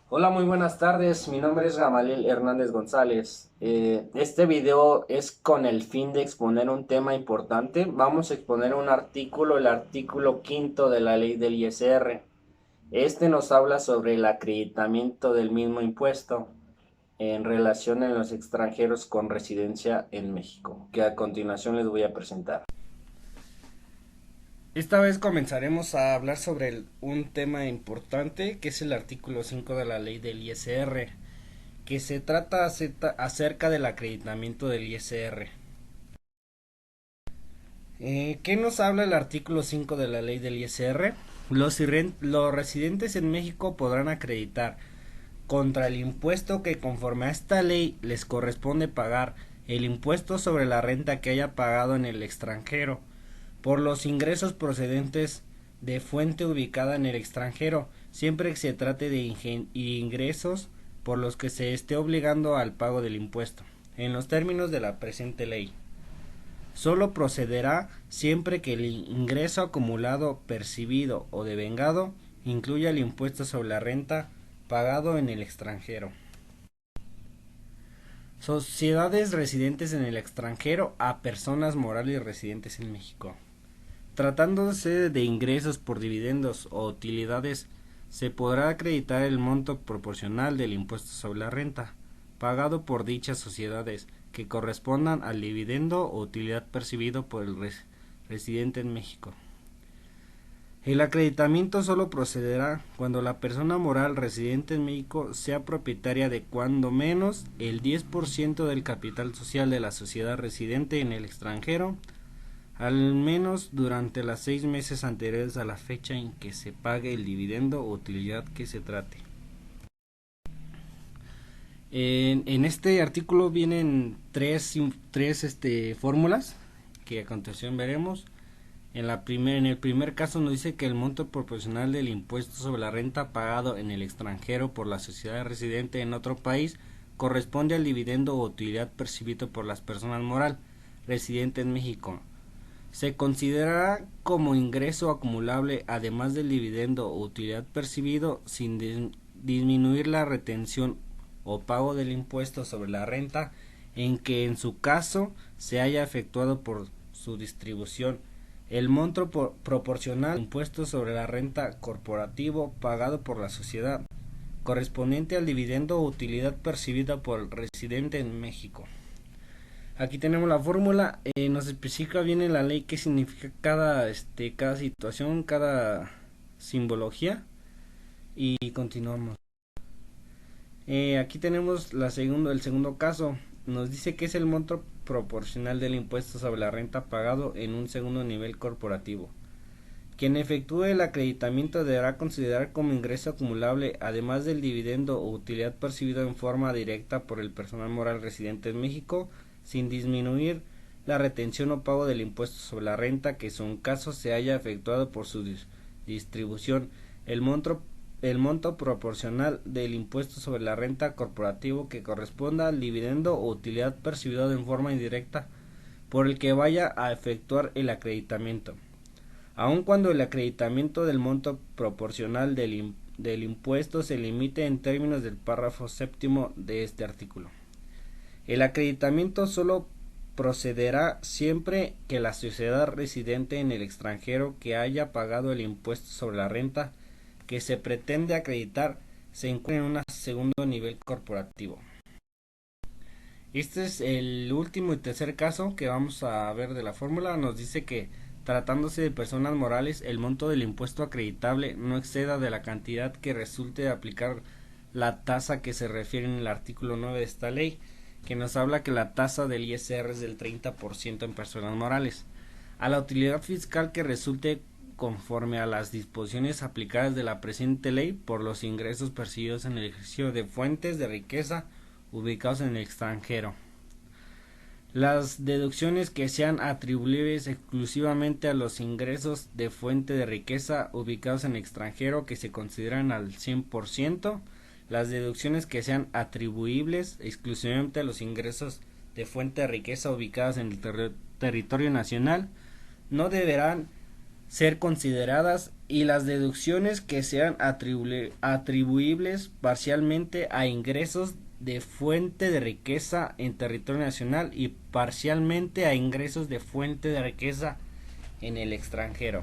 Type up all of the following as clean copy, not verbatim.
Hola, muy buenas tardes. Mi nombre es Gamaliel Hernández González. Este video es con el fin de exponer un tema importante. Vamos a exponer un artículo, el artículo quinto de la ley del ISR. Este nos habla sobre el acreditamiento del mismo impuesto en relación a los extranjeros con residencia en México, que a continuación les voy a presentar. Esta vez comenzaremos a hablar sobre un tema importante que es el artículo 5 de la ley del ISR, que se trata acerca del acreditamiento del ISR. ¿Qué nos habla el artículo 5 de la ley del ISR? Los residentes en México podrán acreditar contra el impuesto que conforme a esta ley les corresponde pagar el impuesto sobre la renta que haya pagado en el extranjero por los ingresos procedentes de fuente ubicada en el extranjero, siempre que se trate de ingresos por los que se esté obligando al pago del impuesto, en los términos de la presente ley. Solo procederá siempre que el ingreso acumulado, percibido o devengado incluya el impuesto sobre la renta pagado en el extranjero. Sociedades residentes en el extranjero a personas morales residentes en México. Tratándose de ingresos por dividendos o utilidades, se podrá acreditar el monto proporcional del impuesto sobre la renta, pagado por dichas sociedades, que correspondan al dividendo o utilidad percibido por el residente en México. El acreditamiento solo procederá cuando la persona moral residente en México sea propietaria de cuando menos el 10% del capital social de la sociedad residente en el extranjero, al menos durante los 6 meses anteriores a la fecha en que se pague el dividendo o utilidad que se trate. En este artículo vienen tres fórmulas que a continuación veremos. En el primer caso nos dice que el monto proporcional del impuesto sobre la renta pagado en el extranjero por la sociedad residente en otro país corresponde al dividendo o utilidad percibido por las personas moral residente en México. Se considerará como ingreso acumulable además del dividendo o utilidad percibido sin disminuir la retención o pago del impuesto sobre la renta en que en su caso se haya efectuado por su distribución. El monto proporcional al impuesto sobre la renta corporativo pagado por la sociedad, correspondiente al dividendo o utilidad percibida por el residente en México. Aquí tenemos la fórmula, nos especifica bien en la ley qué significa cada situación, cada simbología y continuamos. Aquí tenemos el segundo caso, nos dice que es el monto proporcional del impuesto sobre la renta pagado en un segundo nivel corporativo. Quien efectúe el acreditamiento deberá considerar como ingreso acumulable, además del dividendo o utilidad percibido en forma directa por el personal moral residente en México, sin disminuir la retención o pago del impuesto sobre la renta que en su caso se haya efectuado por su distribución, el monto proporcional del impuesto sobre la renta corporativo que corresponda al dividendo o utilidad percibido en forma indirecta por el que vaya a efectuar el acreditamiento, aun cuando el acreditamiento del monto proporcional del impuesto se limite en términos del párrafo séptimo de este artículo. El acreditamiento solo procederá siempre que la sociedad residente en el extranjero que haya pagado el impuesto sobre la renta que se pretende acreditar se encuentre en un segundo nivel corporativo. Este es el último y tercer caso que vamos a ver de la fórmula. Nos dice que tratándose de personas morales, el monto del impuesto acreditable no exceda de la cantidad que resulte de aplicar la tasa que se refiere en el artículo 9 de esta ley, que nos habla que la tasa del ISR es del 30% en personas morales. A la utilidad fiscal que resulte conforme a las disposiciones aplicadas de la presente ley por los ingresos percibidos en el ejercicio de fuentes de riqueza ubicados en el extranjero. Las deducciones que sean atribuibles exclusivamente a los ingresos de fuente de riqueza ubicados en el extranjero que se consideran al 100%, las deducciones que sean atribuibles exclusivamente a los ingresos de fuente de riqueza ubicados en el territorio nacional no deberán ser consideradas y las deducciones que sean atribuibles parcialmente a ingresos de fuente de riqueza en territorio nacional y parcialmente a ingresos de fuente de riqueza en el extranjero.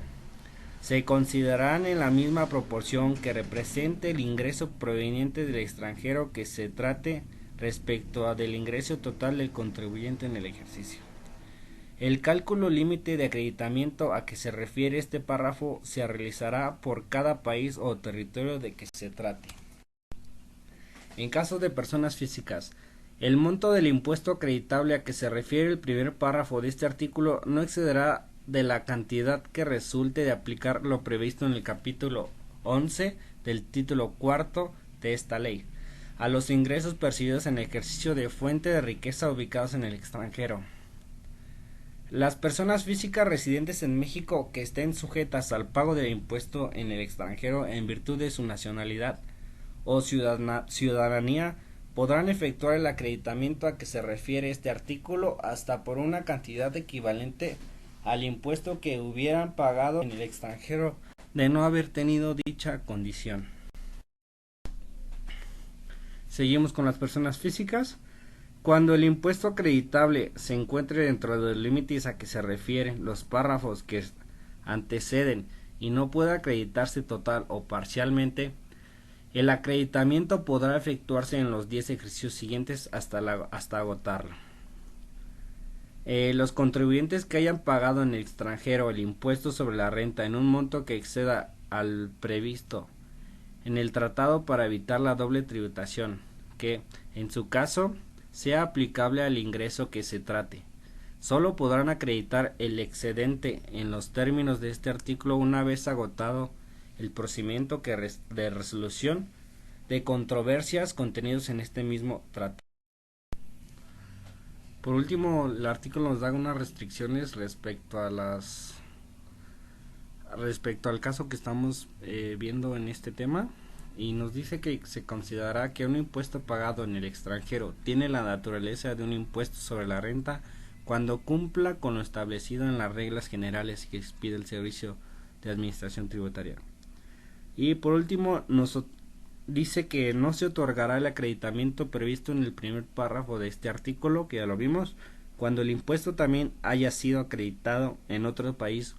Se considerarán en la misma proporción que represente el ingreso proveniente del extranjero que se trate respecto a del ingreso total del contribuyente en el ejercicio. El cálculo límite de acreditamiento a que se refiere este párrafo se realizará por cada país o territorio de que se trate. En caso de personas físicas, el monto del impuesto acreditable a que se refiere el primer párrafo de este artículo no excederá de la cantidad que resulte de aplicar lo previsto en el capítulo 11 del título cuarto de esta ley, a los ingresos percibidos en el ejercicio de fuente de riqueza ubicados en el extranjero. Las personas físicas residentes en México que estén sujetas al pago del impuesto en el extranjero en virtud de su nacionalidad o ciudadanía podrán efectuar el acreditamiento a que se refiere este artículo hasta por una cantidad equivalente al impuesto que hubieran pagado en el extranjero de no haber tenido dicha condición. Seguimos con las personas físicas. Cuando el impuesto acreditable se encuentre dentro de los límites a que se refieren los párrafos que anteceden y no pueda acreditarse total o parcialmente, el acreditamiento podrá efectuarse en los 10 ejercicios siguientes hasta agotarlo. Los contribuyentes que hayan pagado en el extranjero el impuesto sobre la renta en un monto que exceda al previsto en el tratado para evitar la doble tributación, que, en su caso, sea aplicable al ingreso que se trate, solo podrán acreditar el excedente en los términos de este artículo una vez agotado el procedimiento de resolución de controversias contenidos en este mismo tratado. Por último, el artículo nos da unas restricciones respecto al caso que estamos viendo en este tema, y nos dice que se considerará que un impuesto pagado en el extranjero tiene la naturaleza de un impuesto sobre la renta cuando cumpla con lo establecido en las reglas generales que expide el Servicio de Administración Tributaria. Y por último, nos dice que no se otorgará el acreditamiento previsto en el primer párrafo de este artículo, que ya lo vimos, cuando el impuesto también haya sido acreditado en otro país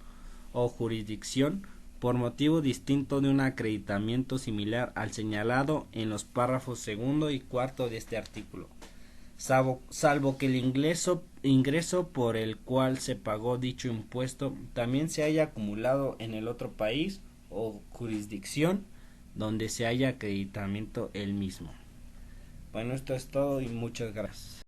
o jurisdicción por motivo distinto de un acreditamiento similar al señalado en los párrafos segundo y cuarto de este artículo, salvo que el ingreso por el cual se pagó dicho impuesto también se haya acumulado en el otro país o jurisdicción donde se haya acreditamiento el mismo. Bueno, esto es todo y muchas gracias.